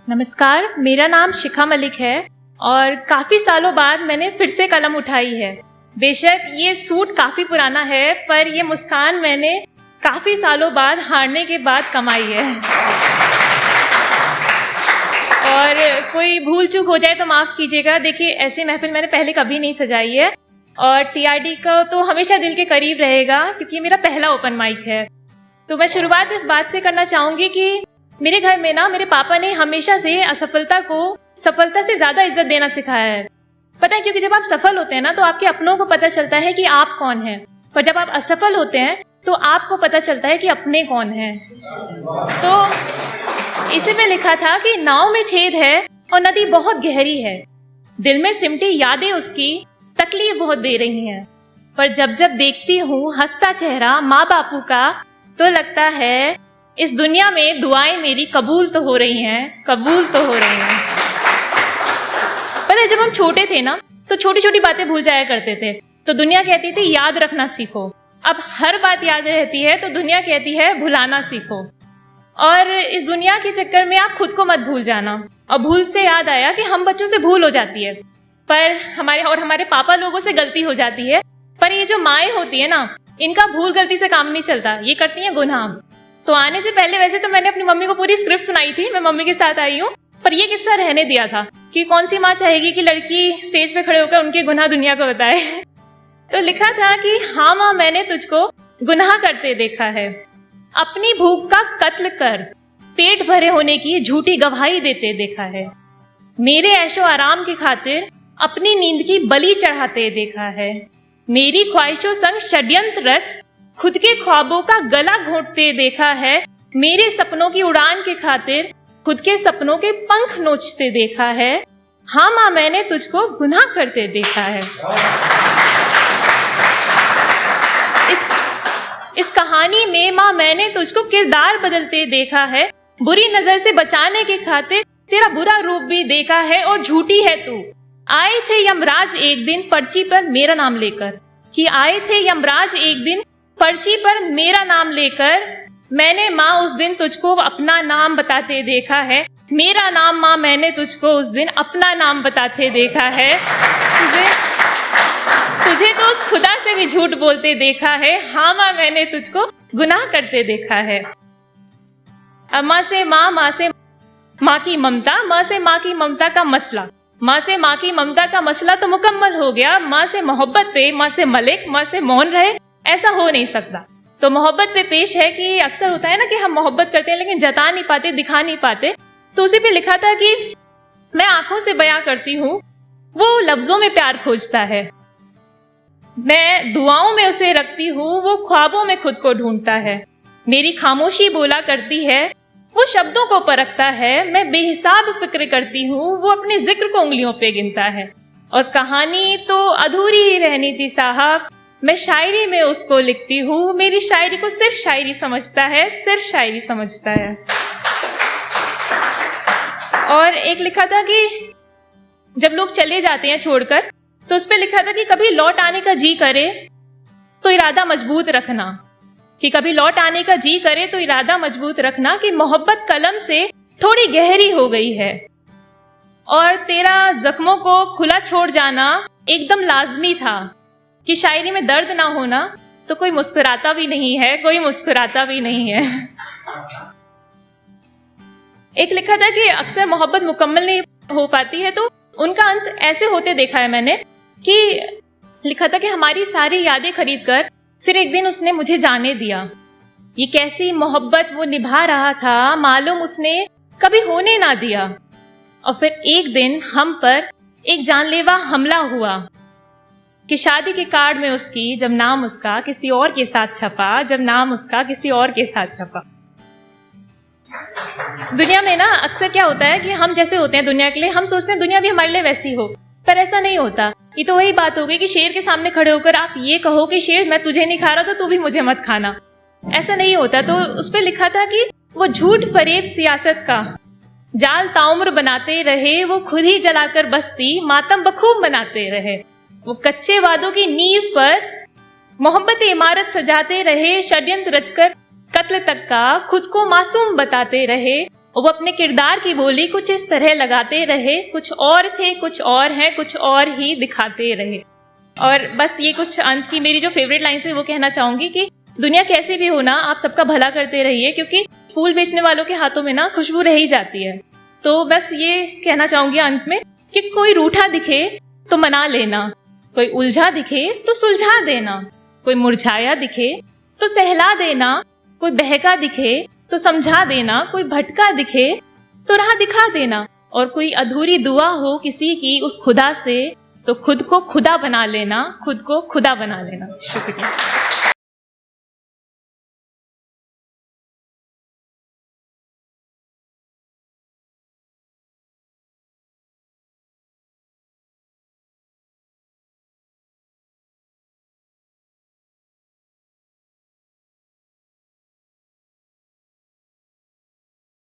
नमस्कार, मेरा नाम शिखा मलिक है और काफ़ी सालों बाद मैंने फिर से कलम उठाई है। बेशक ये सूट काफ़ी पुराना है, पर ये मुस्कान मैंने काफ़ी सालों बाद हारने के बाद कमाई है। और कोई भूल चूक हो जाए तो माफ़ कीजिएगा। देखिए, ऐसी महफिल मैंने पहले कभी नहीं सजाई है और टीआरडी का तो हमेशा दिल के करीब रहेगा क्योंकि ये मेरा पहला ओपन माइक है। तो मैं शुरुआत इस बात से करना चाहूँगी कि मेरे घर में मेरे पापा ने हमेशा से असफलता को सफलता से ज़्यादा इज्जत देना सिखाया है। पता है, क्योंकि जब आप सफल होते हैं तो आपके अपनों को पता चलता है कि आप कौन हैं, पर जब आप असफल होते हैं तो आपको पता चलता है कि अपने कौन हैं। तो इसी में लिखा था कि नाव में छेद है और नदी बहुत गहरी है, दिल में सिमटी यादें उसकी तकलीफ बहुत दे रही हैं, पर जब जब देखती हूँ हंसता चेहरा माँ बापू का तो लगता है इस दुनिया में दुआएं मेरी कबूल तो हो रही हैं, कबूल तो हो रही हैं। पता है, जब हम छोटे थे तो छोटी छोटी बातें भूल जाया करते थे, तो दुनिया कहती थी याद रखना सीखो। अब हर बात याद रहती है तो दुनिया कहती है भुलाना सीखो। और इस दुनिया के चक्कर में आप खुद को मत भूल जाना। और भूल से याद आया कि हम बच्चों से भूल हो जाती है, पर हमारे पापा लोगों से गलती हो जाती है, पर ये जो माएँ होती है इनका भूल गलती से काम नहीं चलता, ये करती हैं गुनाह। तो आने से पहले वैसे तो मैंने अपनी मम्मी को पूरी स्क्रिप्ट सुनाई थी, मैं मम्मी के साथ आई हूँ, पर ये किस्सा रहने दिया था कि कौन सी माँ चाहेगी कि लड़की स्टेज पे खड़े होकर उनके गुनाह दुनिया को बताए। तो लिखा था कि हाँ माँ, मैंने तुझको गुनाह करते देखा है, अपनी भूख का कत्ल कर पेट भरे होने की झूठी गवाही देते देखा है, मेरे ऐशो आराम की खातिर अपनी नींद की बलि चढ़ाते देखा है, मेरी ख्वाहिशों संग षड्यंत्र रच खुद के ख्वाबों का गला घोंटते देखा है, मेरे सपनों की उड़ान के खातिर खुद के सपनों के पंख नोचते देखा है। हाँ माँ, मैंने तुझको गुनाह करते देखा है। इस कहानी में माँ, मैंने तुझको किरदार बदलते देखा है, बुरी नजर से बचाने के खातिर तेरा बुरा रूप भी देखा है और झूठी है तू। आए थे यमराज एक दिन पर्ची पर मेरा नाम लेकर, कि आए थे यमराज एक दिन पर्ची पर मेरा नाम लेकर, मैंने माँ उस दिन तुझको अपना नाम बताते देखा है, मेरा नाम माँ मैंने तुझको उस दिन अपना नाम बताते देखा है, तुझे तो उस खुदा से भी झूठ बोलते देखा है। हाँ माँ, मैंने तुझको गुनाह करते देखा है। अब माँ से माँ की ममता, माँ से माँ की ममता का मसला, माँ से माँ की ममता का मसला तो मुकम्मल हो गया। माँ से मोहब्बत पे माँ से मलिक, माँ से मौन रहे, ऐसा हो नहीं सकता। तो मोहब्बत पे पेश है कि अक्सर होता है कि हम मोहब्बत करते हैं लेकिन जता नहीं पाते, दिखा नहीं पाते। तो उसी पे लिखा था कि मैं आंखों से बयां करती हूँ, वो लफ्जों में प्यार खोजता है, मैं दुआओं में उसे रखती हूँ, वो ख्वाबों में खुद को ढूंढता है, मेरी खामोशी बोला करती है, वो शब्दों को परखता है, मैं बेहिसाब फिक्र करती हूँ, वो अपने जिक्र को उंगलियों पे गिनता है। और कहानी तो अधूरी ही रहनी थी साहब, मैं शायरी में उसको लिखती हूँ, मेरी शायरी को सिर्फ शायरी समझता है, सिर्फ शायरी समझता है। और एक लिखा था कि जब लोग चले जाते हैं छोड़कर, तो उस पे लिखा था कि कभी लौट आने का जी करे तो इरादा मजबूत रखना, कि कभी लौट आने का जी करे तो इरादा मजबूत रखना, कि मोहब्बत कलम से थोड़ी गहरी हो गई है और तेरा जख्मों को खुला छोड़ जाना एकदम लाजमी था, कि शायरी में दर्द ना होना तो कोई मुस्कुराता भी नहीं है, कोई मुस्कुराता भी नहीं है। एक लिखा था कि अक्सर मोहब्बत मुकम्मल नहीं हो पाती है तो उनका अंत ऐसे होते देखा है मैंने, कि लिखा था कि हमारी सारी यादें खरीद कर फिर एक दिन उसने मुझे जाने दिया, ये कैसी मोहब्बत वो निभा रहा था मालूम उसने कभी होने ना दिया। और फिर एक दिन हम पर एक जानलेवा हमला हुआ, कि शादी के कार्ड में उसकी जब नाम उसका किसी और के साथ छपा, जब नाम उसका किसी और के साथ छपा। दुनिया में अक्सर क्या होता है कि हम जैसे होते हैं दुनिया के लिए, हम सोचते हैं दुनिया भी हमारे लिए वैसी हो, पर ऐसा नहीं होता। ये तो वही बात हो गई कि शेर के सामने खड़े होकर आप ये कहो कि शेर मैं तुझे नहीं खा रहा तो तू भी मुझे मत खाना, ऐसा नहीं होता। तो उस पर लिखा था कि वो झूठ फरेब सियासत का जाल ताउम्र बनाते रहे, वो खुद ही जलाकर बस्ती मातम बखूब बनाते रहे, वो कच्चे वादों की नींव पर मोहब्बत इमारत सजाते रहे, षड्यंत्र रचकर कत्ल तक का खुद को मासूम बताते रहे, और वो अपने किरदार की बोली कुछ इस तरह लगाते रहे, कुछ और थे, कुछ और हैं, कुछ और ही दिखाते रहे। और बस ये कुछ अंत की मेरी जो फेवरेट लाइन है वो कहना चाहूंगी कि दुनिया कैसी भी हो ना, आप सबका भला करते रहिए, क्योंकि फूल बेचने वालों के हाथों में ना खुशबू रह ही जाती है। तो बस ये कहना चाहूंगी अंत में कि कोई रूठा दिखे तो मना लेना, कोई उलझा दिखे तो सुलझा देना, कोई मुरझाया दिखे तो सहला देना, कोई बहका दिखे तो समझा देना, कोई भटका दिखे तो राह दिखा देना, और कोई अधूरी दुआ हो किसी की उस खुदा से तो खुद को खुदा बना लेना, खुद को खुदा बना लेना। शुक्रिया।